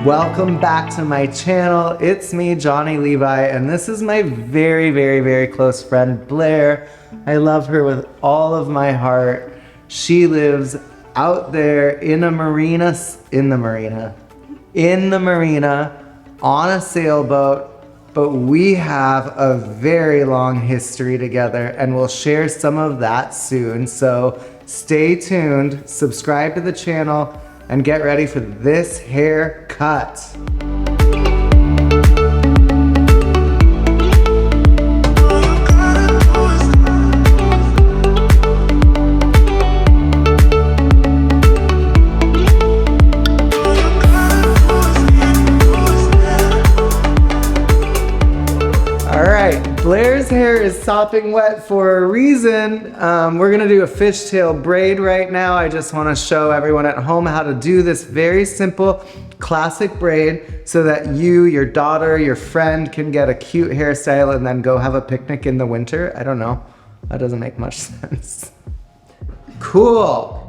Welcome back to my channel. It's me, Johnny Levi, and this is my very close friend, Blair. I love her with all of my heart. She lives out there in the marina on a sailboat, but we have a very long history together and we'll share some of that soon. So stay tuned, subscribe to the channel, and get ready for this haircut. Blair's hair is sopping wet for a reason. We're gonna do a fishtail braid right now. I just wanna show everyone at home how to do this very simple classic braid so that you, your daughter, your friend can get a cute hairstyle and then go have a picnic in the winter. I don't know, that doesn't make much sense. Cool.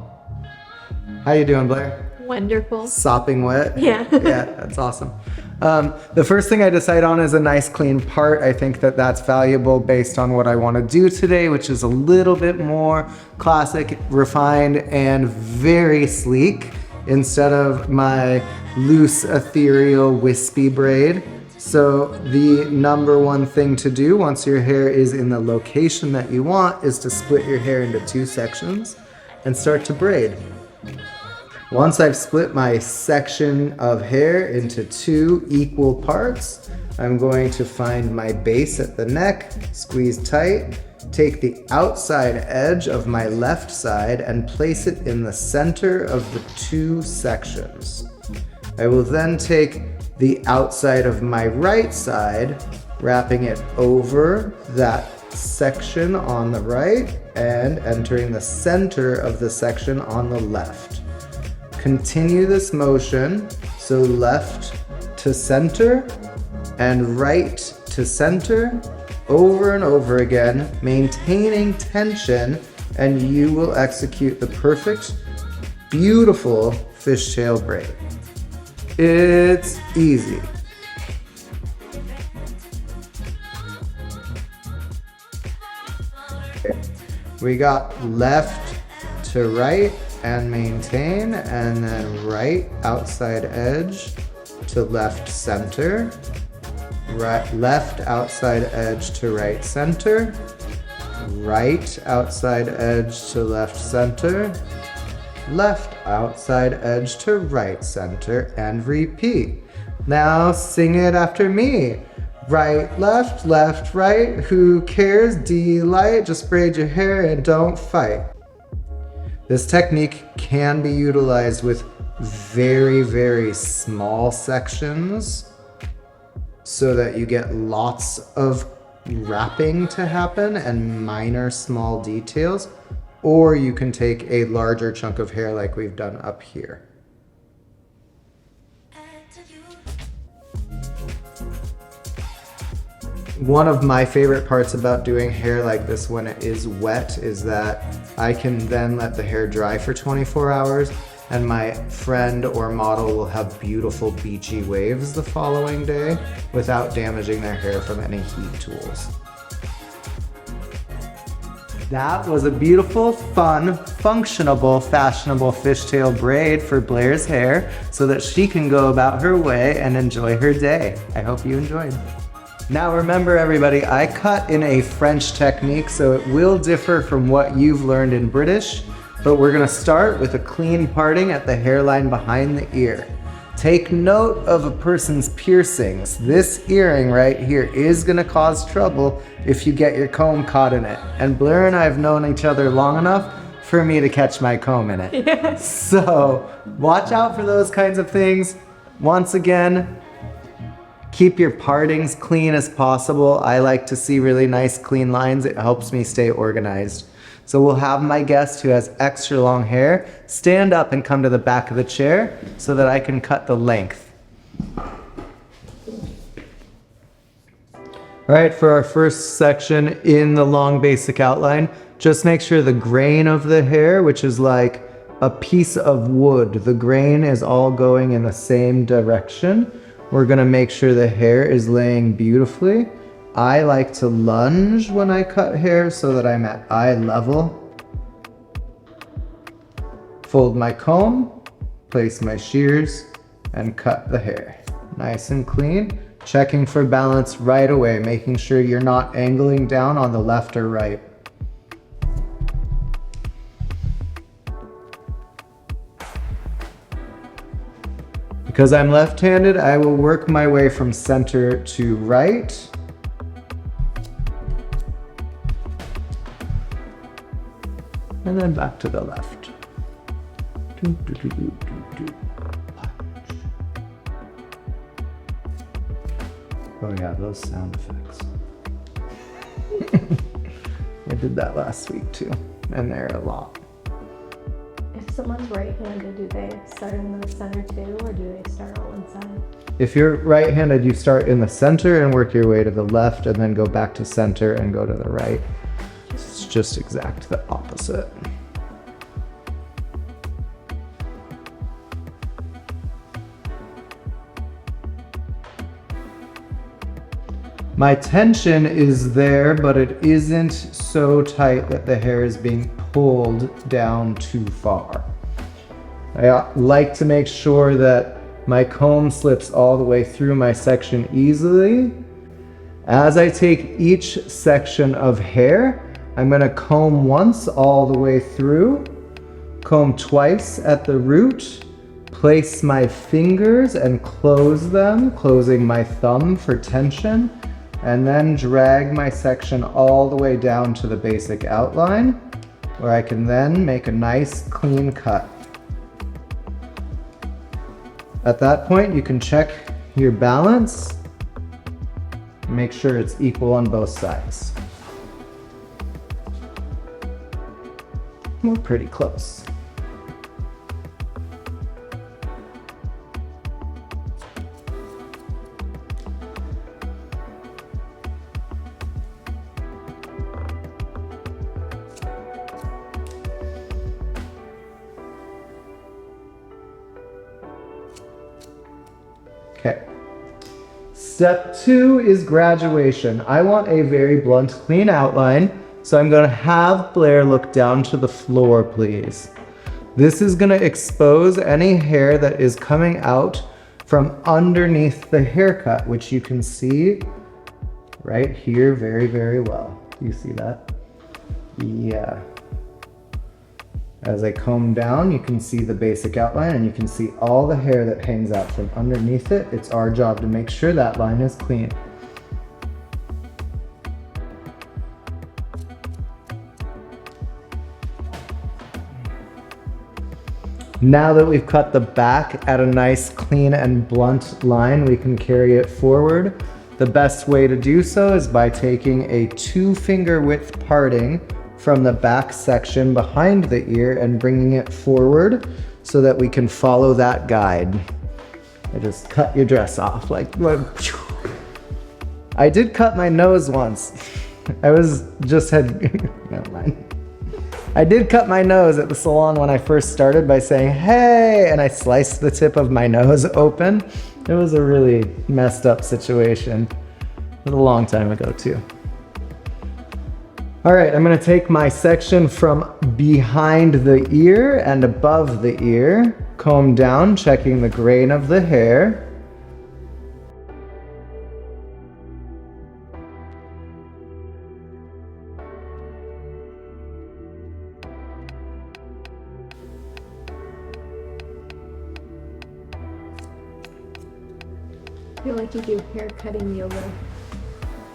How you doing, Blair? Wonderful. Sopping wet? Yeah. Yeah, that's awesome. The first thing I decide on is a nice clean part. I think that that's valuable based on what I want to do today, which is a little bit more classic, refined, and very sleek instead of my loose, ethereal, wispy braid. So the number one thing to do once your hair is in the location that you want is to split your hair into two sections and start to braid. Once I've split my section of hair into two equal parts, I'm going to find my base at the neck, squeeze tight, take the outside edge of my left side and place it in the center of the two sections. I will then take the outside of my right side, wrapping it over that section on the right and entering the center of the section on the left. Continue this motion, so left to center and right to center, over and over again, maintaining tension, and you will execute the perfect, beautiful fishtail braid. It's easy. We got left to right and maintain, and then right outside edge to left center, right, left outside edge to right center, right outside edge to left center, left outside edge to right center, and repeat. Now sing it after me. Right, left, right, who cares, delight, just braid your hair and don't fight. This technique can be utilized with very small sections so that you get lots of wrapping to happen and minor small details, or you can take a larger chunk of hair like we've done up here. One of my favorite parts about doing hair like this when it is wet is that I can then let the hair dry for 24 hours and my friend or model will have beautiful beachy waves the following day without damaging their hair from any heat tools. That was a beautiful, fun, functionable, fashionable fishtail braid for Blair's hair so that she can go about her way and enjoy her day. I hope you enjoyed. Now remember everybody, I cut in a French technique, so it will differ from what you've learned in British, but we're gonna start with a clean parting at the hairline behind the ear. Take note of a person's piercings. This earring right here is gonna cause trouble if you get your comb caught in it. And Blair and I have known each other long enough for me to catch my comb in it. Yes. So watch out for those kinds of things. Once again, keep your partings clean as possible. I like to see really nice clean lines. It helps me stay organized. So we'll have my guest who has extra long hair stand up and come to the back of the chair so that I can cut the length. All right, for our first section in the long basic outline, just make sure the grain of the hair, which is like a piece of wood. The grain is all going in the same direction. We're gonna make sure the hair is laying beautifully. I like to lunge when I cut hair so that I'm at eye level. Fold my comb, place my shears, and cut the hair. Nice and clean. Checking for balance right away, making sure you're not angling down on the left or right. Because I'm left-handed, I will work my way from center to right. And then back to the left. Oh yeah, those sound effects. I did that last week too, and they're a lot. If someone's right-handed, do they start in the center too, or do they start on one side? If you're right-handed, you start in the center and work your way to the left, and then go back to center and go to the right. It's just exact the opposite. My tension is there, but it isn't so tight that the hair is being pulled down too far. I like to make sure that my comb slips all the way through my section easily. As I take each section of hair, I'm gonna comb once all the way through, comb twice at the root, place my fingers and close them, closing my thumb for tension, and then drag my section all the way down to the basic outline, where I can then make a nice clean cut. At that point, you can check your balance, make sure it's equal on both sides. We're pretty close. Okay. Step 2 is graduation. I want a very blunt, clean outline, so I'm gonna have Blair look down to the floor, please. This is gonna expose any hair that is coming out from underneath the haircut, which you can see right here very, very well. Do you see that? Yeah. As I comb down, you can see the basic outline and you can see all the hair that hangs out from underneath it. It's our job to make sure that line is clean. Now that we've cut the back at a nice, clean and blunt line, we can carry it forward. The best way to do so is by taking a 2-finger width parting from the back section behind the ear and bringing it forward so that we can follow that guide. I just cut your dress off like. I did cut my nose once. Never mind. I did cut my nose at the salon when I first started by saying, hey, and I sliced the tip of my nose open. It was a really messed up situation. It was a long time ago too. All right, I'm gonna take my section from behind the ear and above the ear, comb down, checking the grain of the hair. I feel like you do hair cutting yoga.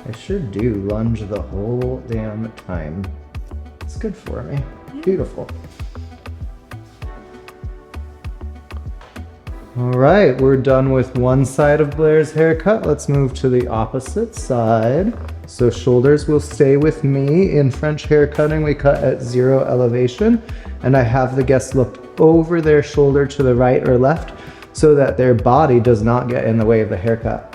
I sure do lunge the whole damn time. It's good for me. Yeah. Beautiful. All right, we're done with one side of Blair's haircut. Let's move to the opposite side. So shoulders will stay with me. In French hair cutting, we cut at 0 elevation, and I have the guests look over their shoulder to the right or left so that their body does not get in the way of the haircut.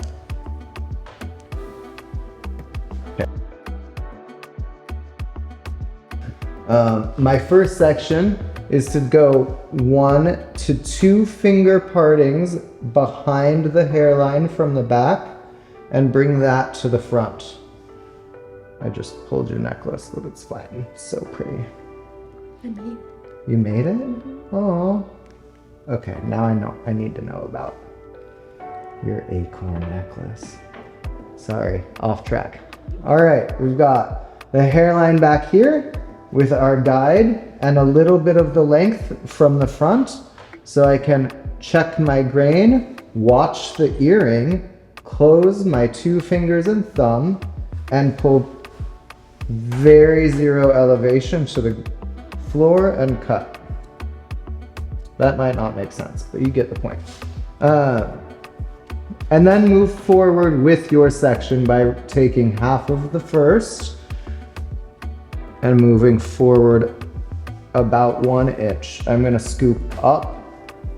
My first section is to go 1 to 2 finger partings behind the hairline from the back and bring that to the front. I just pulled your necklace, but it's fine. So pretty. I made it. You made it? Oh. Okay, now I know. I need to know about your acorn necklace. Sorry, off track. All right, we've got the hairline back here with our guide and a little bit of the length from the front, so I can check my grain, watch the earring, close my 2 fingers and thumb, and pull very zero elevation to the floor and cut. That might not make sense, but you get the point. And then move forward with your section by taking half of the first and moving forward about 1 inch. I'm gonna scoop up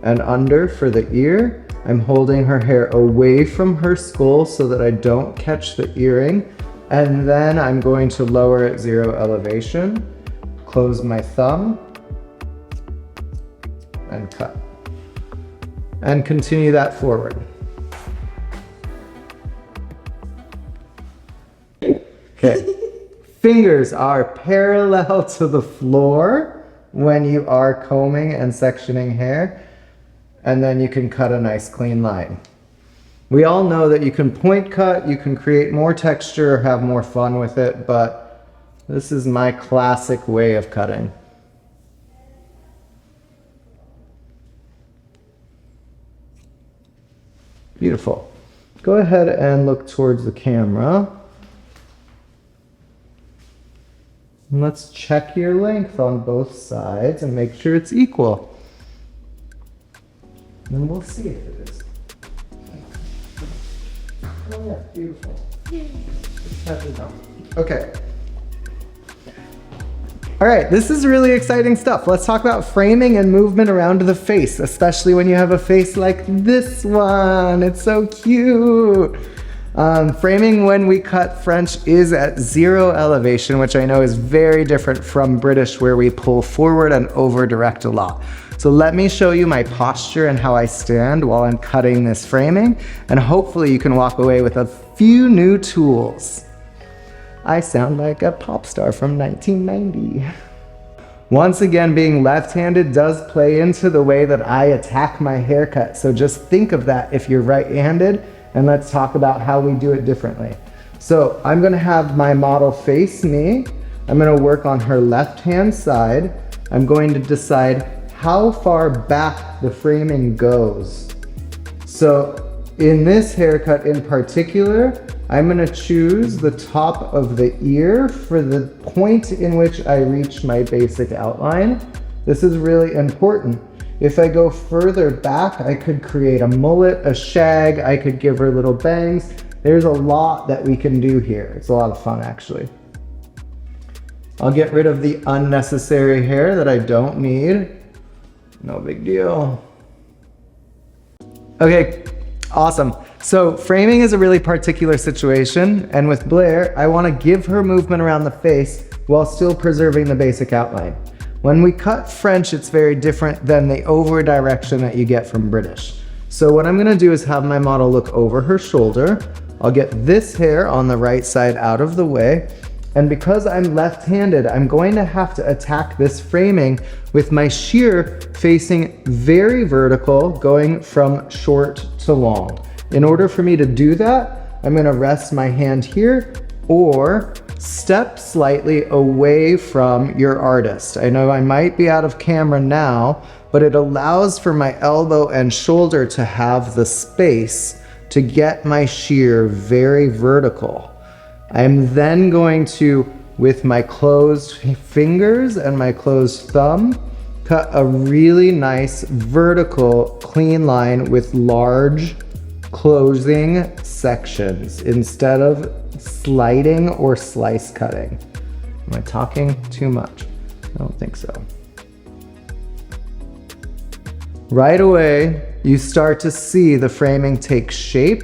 and under for the ear. I'm holding her hair away from her skull so that I don't catch the earring. And then I'm going to lower at 0 elevation, close my thumb, and cut. And continue that forward. Okay. Fingers are parallel to the floor when you are combing and sectioning hair, and then you can cut a nice clean line. We all know that you can point cut, you can create more texture, have more fun with it, but this is my classic way of cutting. Beautiful. Go ahead and look towards the camera. And let's check your length on both sides and make sure it's equal. And we'll see if it is. Oh yeah, beautiful. Just have it down. Okay. All right, this is really exciting stuff. Let's talk about framing and movement around the face, especially when you have a face like this one. It's so cute. Framing when we cut French is at 0 elevation, which I know is very different from British where we pull forward and over direct a lot. So let me show you my posture and how I stand while I'm cutting this framing, and hopefully you can walk away with a few new tools. I sound like a pop star from 1990. Once again, being left-handed does play into the way that I attack my haircut, so just think of that if you're right-handed, and let's talk about how we do it differently. So I'm gonna have my model face me. I'm gonna work on her left-hand side. I'm going to decide how far back the framing goes. So in this haircut in particular, I'm gonna choose the top of the ear for the point in which I reach my basic outline. This is really important. If I go further back, I could create a mullet, a shag, I could give her little bangs. There's a lot that we can do here. It's a lot of fun, actually. I'll get rid of the unnecessary hair that I don't need. No big deal. Okay, awesome. So framing is a really particular situation, and with Blair, I want to give her movement around the face while still preserving the basic outline. When we cut French, it's very different than the over direction that you get from British. So what I'm gonna do is have my model look over her shoulder. I'll get this hair on the right side out of the way. And because I'm left-handed, I'm going to have to attack this framing with my shear facing very vertical, going from short to long. In order for me to do that, I'm gonna rest my hand here or step slightly away from your artist. I know I might be out of camera now, but it allows for my elbow and shoulder to have the space to get my shear very vertical. I'm then going to, with my closed fingers and my closed thumb, cut a really nice vertical clean line with large closing sections instead of sliding or slice cutting. Am I talking too much? I don't think so. Right away, you start to see the framing take shape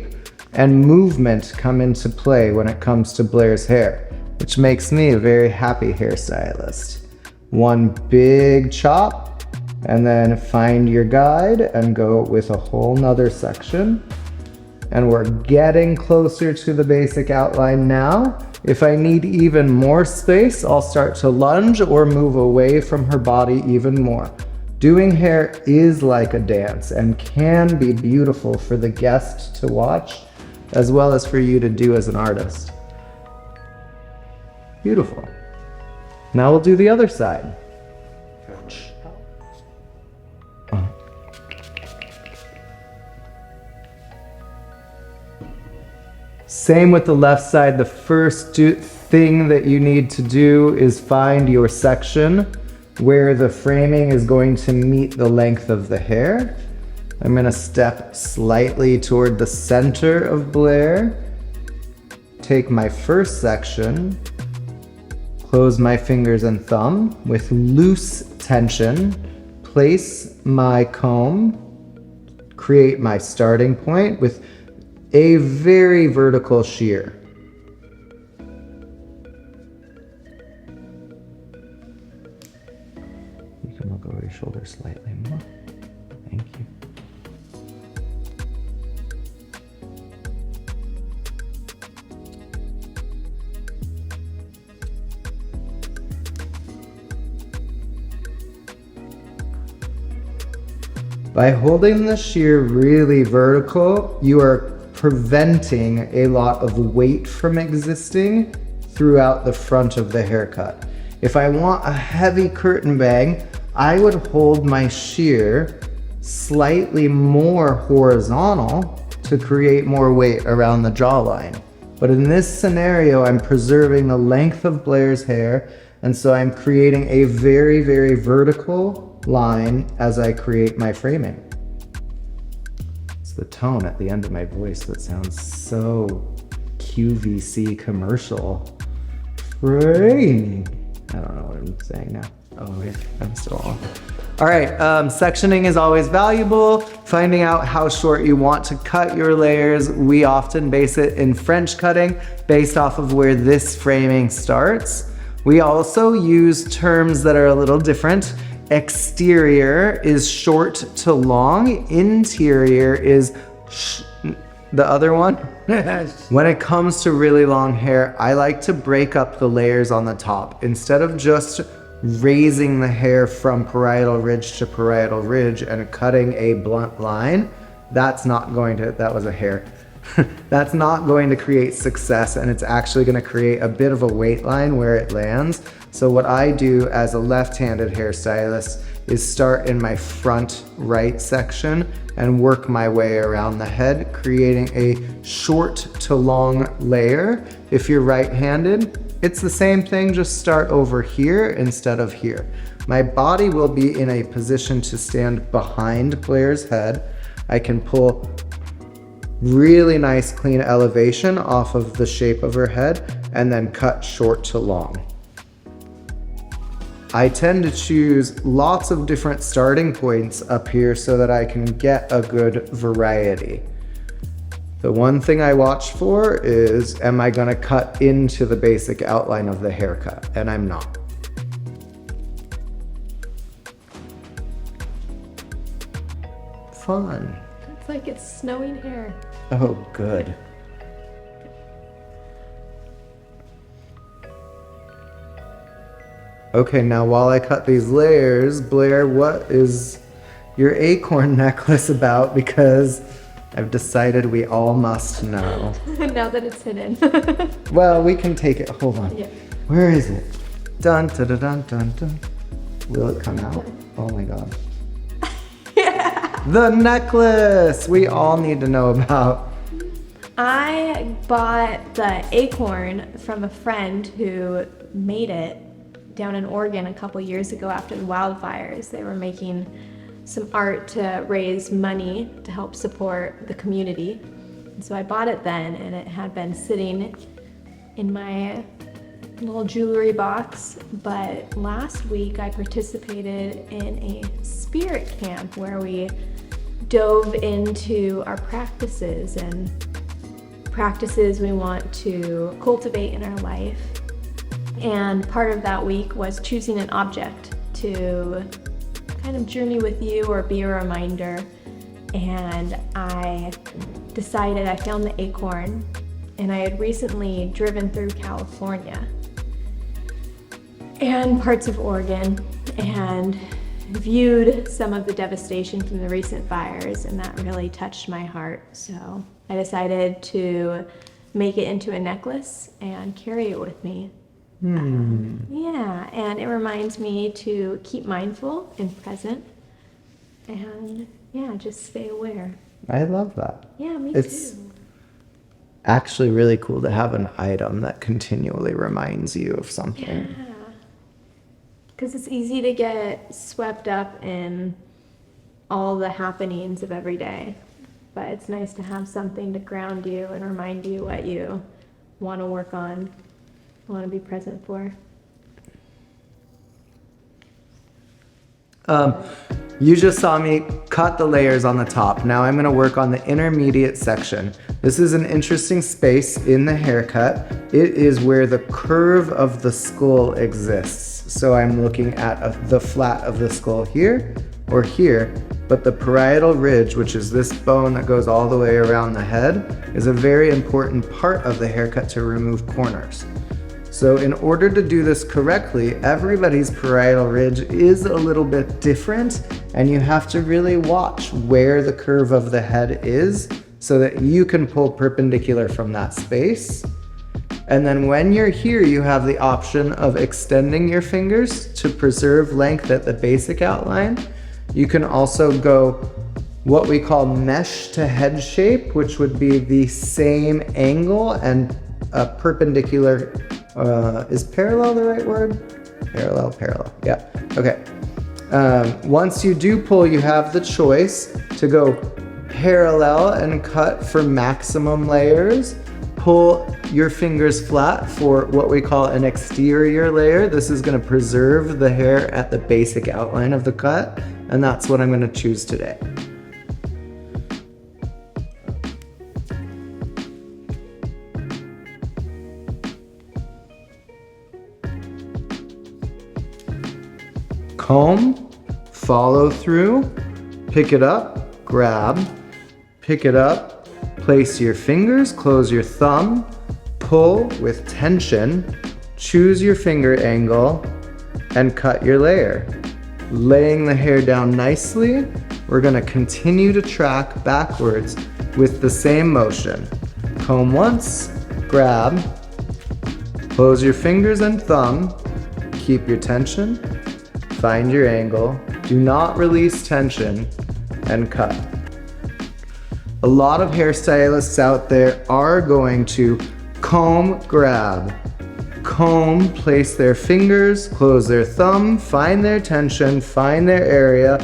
and movement come into play when it comes to Blair's hair, which makes me a very happy hairstylist. one big chop, and then find your guide and go with a whole nother section. And we're getting closer to the basic outline now. If I need even more space, I'll start to lunge or move away from her body even more. Doing hair is like a dance and can be beautiful for the guest to watch, as well as for you to do as an artist. Beautiful. Now we'll do the other side. Same with the left side. The first thing that you need to do is find your section where the framing is going to meet the length of the hair. I'm gonna step slightly toward the center of Blair, take my first section, close my fingers and thumb with loose tension, place my comb, create my starting point with a very vertical shear. You can look over your shoulder slightly more. Thank you. By holding the shear really vertical, you are preventing a lot of weight from existing throughout the front of the haircut. If I want a heavy curtain bang, I would hold my shear slightly more horizontal to create more weight around the jawline. But in this scenario, I'm preserving the length of Blair's hair, and so I'm creating a very, very vertical line as I create my framing. The tone at the end of my voice that sounds so QVC commercial. Framing. I don't know what I'm saying now. Oh wait, I'm still on. All right, sectioning is always valuable. Finding out how short you want to cut your layers. We often base it in French cutting based off of where this framing starts. We also use terms that are a little different. Exterior is short to long. Interior is the other one. When it comes to really long hair, I like to break up the layers on the top. Instead of just raising the hair from parietal ridge to parietal ridge and cutting a blunt line, that's not going to, that was a hair. That's not going to create success, and it's actually going to create a bit of a weight line where it lands. So what I do as a left-handed hairstylist is start in my front right section and work my way around the head, creating a short to long layer. If you're right-handed, it's the same thing, just start over here instead of here. My body will be in a position to stand behind Blair's head. I can pull really nice clean elevation off of the shape of her head and then cut short to long. I tend to choose lots of different starting points up here so that I can get a good variety. The one thing I watch for is, am I gonna cut into the basic outline of the haircut? And I'm not. Fun. It's like it's snowing hair. Oh, good. Okay, now while I cut these layers, Blair, what is your acorn necklace about? Because I've decided we all must know. Now that it's hidden. Well, we can take it. Hold on. Yeah. Where is it? Dun, dun, dun, dun, dun, dun. Will it come out? Oh my God. The necklace we all need to know about. I bought the acorn from a friend who made it down in Oregon a couple years ago after the wildfires. They were making some art to raise money to help support the community. And so I bought it then, and it had been sitting in my little jewelry box. But last week I participated in a spirit camp where we dove into our practices and practices we want to cultivate in our life. And part of that week was choosing an object to kind of journey with you or be a reminder. And I decided, I found the acorn, and I had recently driven through California and parts of Oregon and viewed some of the devastation from the recent fires, and that really touched my heart. So I decided to make it into a necklace and carry it with me. Yeah, and it reminds me to keep mindful and present, and yeah, just stay aware. I love that. Yeah, me It's too. actually really cool to have an item that continually reminds you of something. Yeah, because it's easy to get swept up in all the happenings of every day, but it's nice to have something to ground you and remind you what you want to work on, want to be present for. You just saw me cut the layers on the top. Now I'm going to work on the intermediate section. This is an interesting space in the haircut. It is where the curve of the skull exists. So I'm looking at the flat of the skull here or here, but the parietal ridge, which is this bone that goes all the way around the head, is a very important part of the haircut to remove corners. So in order to do this correctly, everybody's parietal ridge is a little bit different, and you have to really watch where the curve of the head is so that you can pull perpendicular from that space. And then when you're here, you have the option of extending your fingers to preserve length at the basic outline. You can also go what we call mesh to head shape, which would be the same angle and a perpendicular. Is parallel the right word? Parallel, yeah, okay. Once you do pull, you have the choice to go parallel and cut for maximum layers. Pull your fingers flat for what we call an exterior layer. This is gonna preserve the hair at the basic outline of the cut, and that's what I'm gonna choose today. Comb, follow through, pick it up, grab, pick it up, place your fingers, close your thumb, pull with tension, choose your finger angle, and cut your layer. Laying the hair down nicely, we're gonna continue to track backwards with the same motion. Comb once, grab, close your fingers and thumb, keep your tension, find your angle, do not release tension, and cut. A lot of hairstylists out there are going to comb, grab, comb, place their fingers, close their thumb, find their tension, find their area,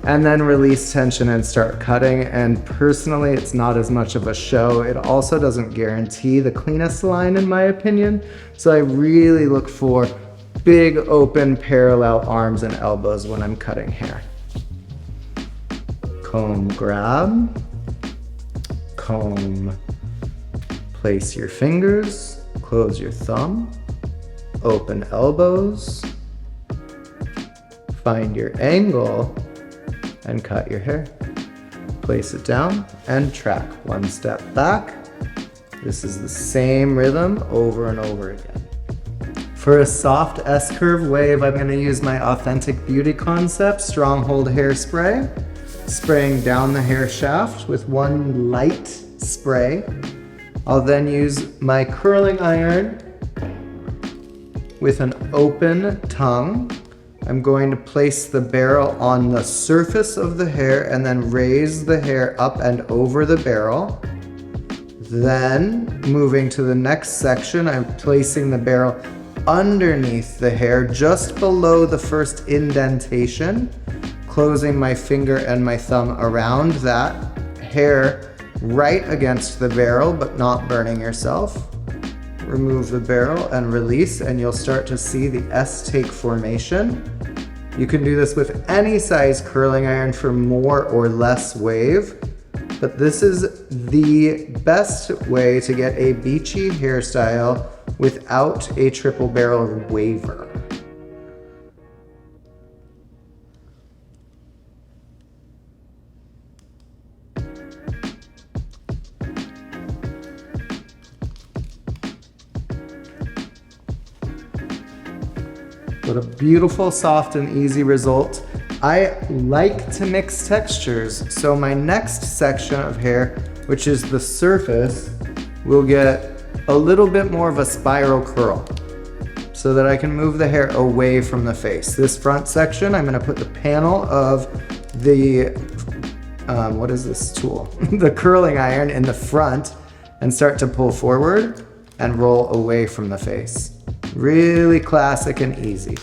and then release tension and start cutting. And personally, it's not as much of a show. It also doesn't guarantee the cleanest line, in my opinion. So I really look for big open parallel arms and elbows when I'm cutting hair. Comb, grab, comb, place your fingers, close your thumb, open elbows, find your angle, and cut your hair. Place it down and track one step back. This is the same rhythm over and over again. For a soft S-curve wave, I'm gonna use my Authentic Beauty Concept Stronghold Hairspray, spraying down the hair shaft with one light spray. I'll then use my curling iron with an open tongue. I'm going to place the barrel on the surface of the hair and then raise the hair up and over the barrel. Then, moving to the next section, I'm placing the barrel underneath the hair, just below the first indentation, closing my finger and my thumb around that hair right against the barrel, but not burning yourself. Remove the barrel and release, and you'll start to see the S-take formation. You can do this with any size curling iron for more or less wave, but this is the best way to get a beachy hairstyle without a triple barrel waver. What a beautiful, soft, and easy result. I like to mix textures, so my next section of hair, which is the surface, will get a little bit more of a spiral curl so that I can move the hair away from the face. This front section, I'm gonna put the panel of the, what is this tool? The curling iron in the front and start to pull forward and roll away from the face. Really classic and easy.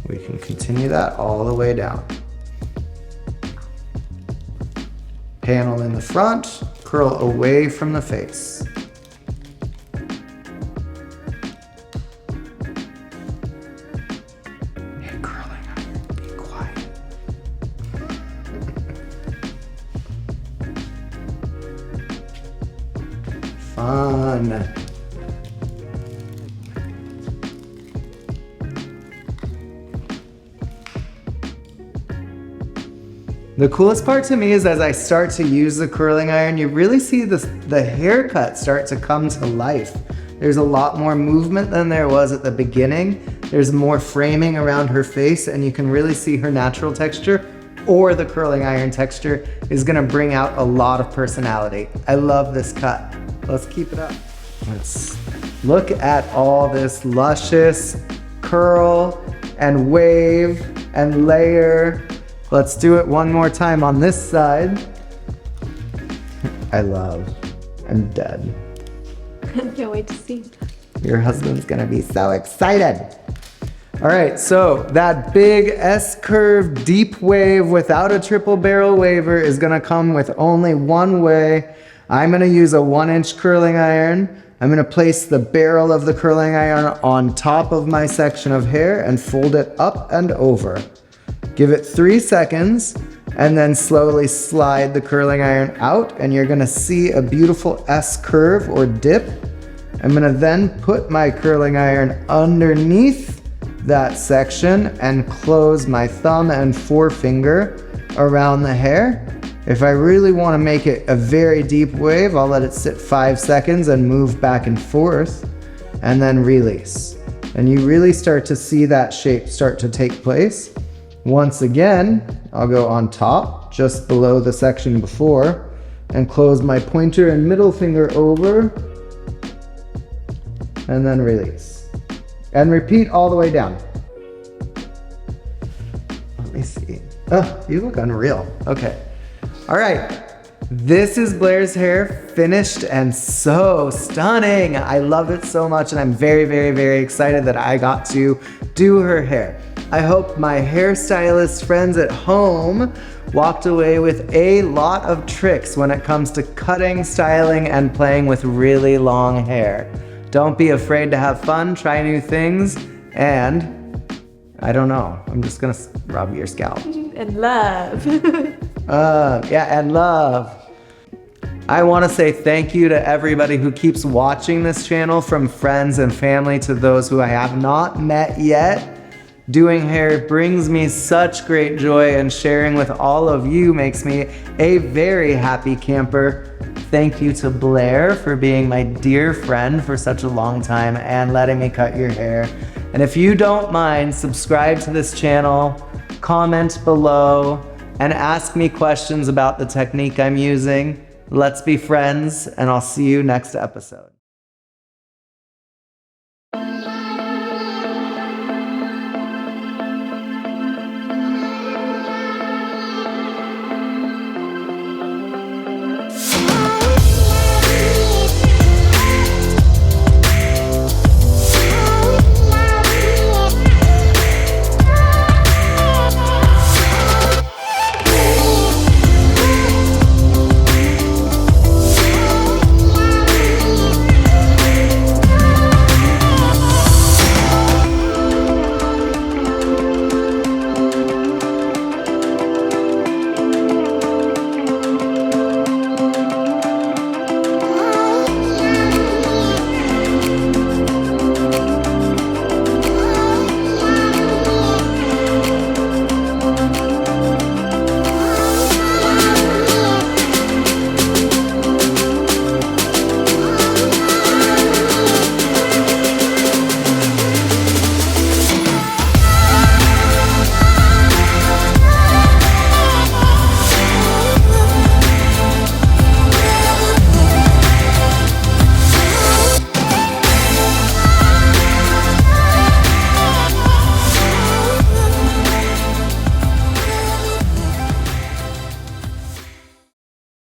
We can continue that all the way down. Panel in the front, curl away from the face. Hey, curling iron, be quiet. Fun. The coolest part to me is as I start to use the curling iron, you really see the haircut start to come to life. There's a lot more movement than there was at the beginning. There's more framing around her face, and you can really see her natural texture, or the curling iron texture is gonna bring out a lot of personality. I love this cut. Let's keep it up. Let's look at all this luscious curl and wave and layer. Let's do it one more time on this side. I'm dead. Can't wait to see. Your husband's gonna be so excited. All right, so that big S-curve deep wave without a triple barrel waver is gonna come with only one way. I'm gonna use a 1-inch curling iron. I'm gonna place the barrel of the curling iron on top of my section of hair and fold it up and over. Give it 3 seconds and then slowly slide the curling iron out, and you're gonna see a beautiful S curve or dip. I'm gonna then put my curling iron underneath that section and close my thumb and forefinger around the hair. If I really wanna make it a very deep wave, I'll let it sit 5 seconds and move back and forth and then release. And you really start to see that shape start to take place. Once again, I'll go on top, just below the section before, and close my pointer and middle finger over, and then release. And repeat all the way down. Let me see. Oh, you look unreal. Okay. All right. This is Blair's hair, finished and so stunning. I love it so much, and I'm very, very, very excited that I got to do her hair. I hope my hairstylist friends at home walked away with a lot of tricks when it comes to cutting, styling, and playing with really long hair. Don't be afraid to have fun, try new things, and I don't know, I'm just gonna rub your scalp. And love. Yeah, and love. I want to say thank you to everybody who keeps watching this channel, from friends and family to those who I have not met yet. Doing hair brings me such great joy, and sharing with all of you makes me a very happy camper. Thank you to Blair for being my dear friend for such a long time and letting me cut your hair. And if you don't mind, subscribe to this channel, comment below, and ask me questions about the technique I'm using. Let's be friends, and I'll see you next episode.